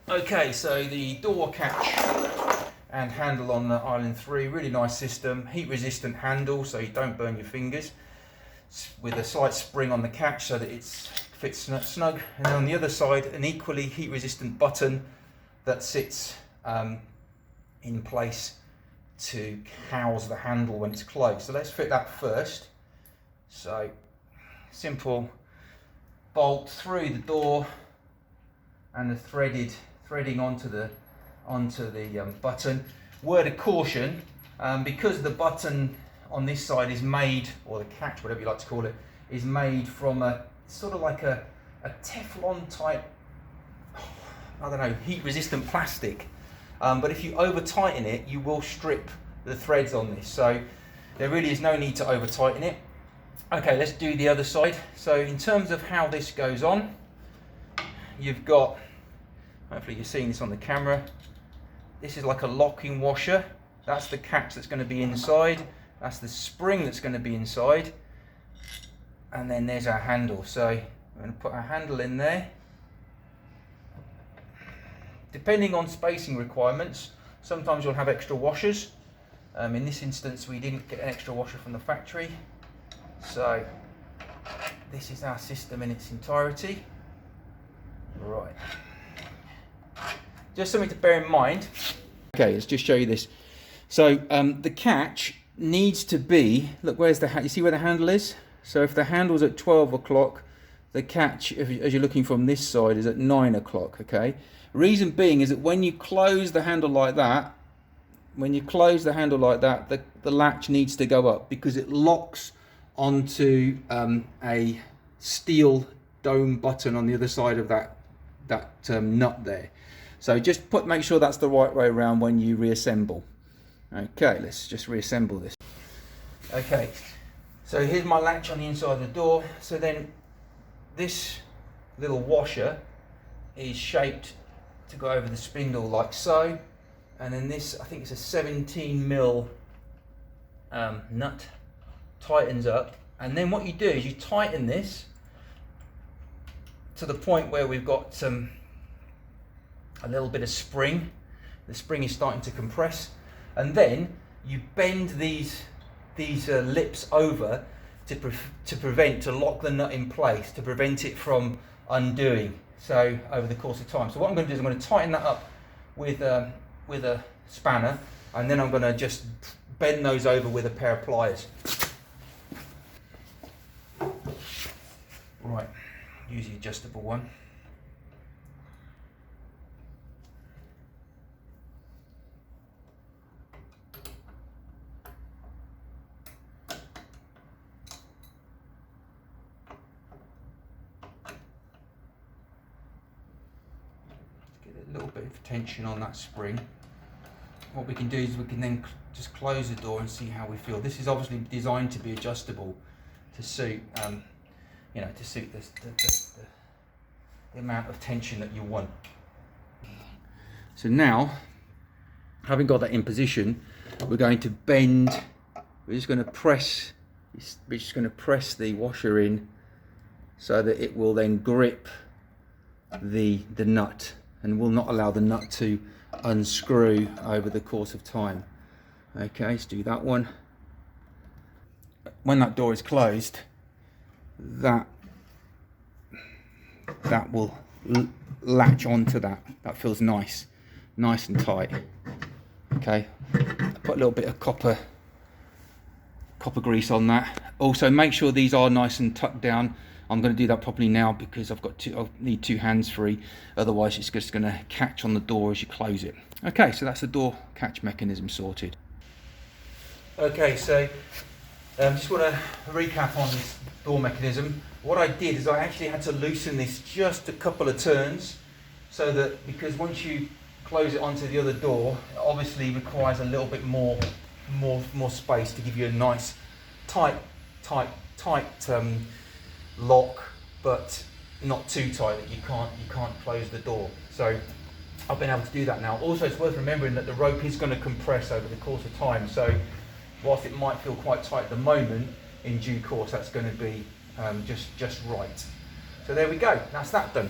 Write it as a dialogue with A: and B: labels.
A: Okay, so the door catch and handle on the Island 3, really nice system, heat resistant handle so you don't burn your fingers, with a slight spring on the catch so that it fits snug, and then on the other side an equally heat resistant button that sits in place to house the handle when it's closed. So let's fit that first. So simple bolt through the door and the threading onto the button. Word of caution, because the button on this side is made, or the catch, whatever you like to call it, is made from a sort of like a Teflon type, I don't know, heat resistant plastic. But if you over tighten it, you will strip the threads on this. So there really is no need to over tighten it. Okay, let's do the other side. So in terms of how this goes on, you've got, hopefully you're seeing this on the camera, this is like a locking washer. That's the catch that's going to be inside. That's the spring that's going to be inside. And then there's our handle. So we're going to put our handle in there. Depending on spacing requirements, sometimes you'll have extra washers. In this instance, we didn't get an extra washer from the factory. So this is our system in its entirety. Right. Just something to bear in mind. Okay, let's just show you this. So the catch needs to be, look, where's the, you see where the handle is? So if the handle's at 12 o'clock, the catch, as you're looking from this side, is at 9 o'clock, okay? Reason being is that when you close the handle like that, the latch needs to go up because it locks onto a steel dome button on the other side of that nut there. So just make sure that's the right way around when you reassemble. Okay, let's just reassemble this. Okay, so here's my latch on the inside of the door. So then this little washer is shaped to go over the spindle like so, and then this, I think it's a 17mm nut, tightens up, and then what you do is you tighten this to the point where we've got a little bit of spring. The spring is starting to compress, and then you bend these lips over to lock the nut in place, to prevent it from undoing. So over the course of time. So what I'm going to do is I'm going to tighten that up with a spanner, and then I'm going to just bend those over with a pair of pliers. Right, use the adjustable one. A little bit of tension on that spring. What we can do is we can then just close the door and see how we feel. This is obviously designed to be adjustable to suit, to suit the amount of tension that you want. So now, having got that in position, we're going to bend. We're just going to press the washer in so that it will then grip the nut, and will not allow the nut to unscrew over the course of time. Okay, let's do that one. When that door is closed, that will latch onto that. That feels nice and tight. Okay, put a little bit of copper grease on that. Also, make sure these are nice and tucked down. I'm going to do that properly now because I need two hands free, otherwise it's just going to catch on the door as you close it. Okay, so that's the door catch mechanism sorted. Okay, so just want to recap on this door mechanism. What I did is I actually had to loosen this just a couple of turns, so that, because once you close it onto the other door, it obviously requires a little bit more space to give you a nice tight lock, but not too tight that you can't close the door. So I've been able to do that now. Also, it's worth remembering that the rope is going to compress over the course of time. So whilst it might feel quite tight at the moment, in due course that's going to be just right. So there we go. That's that done.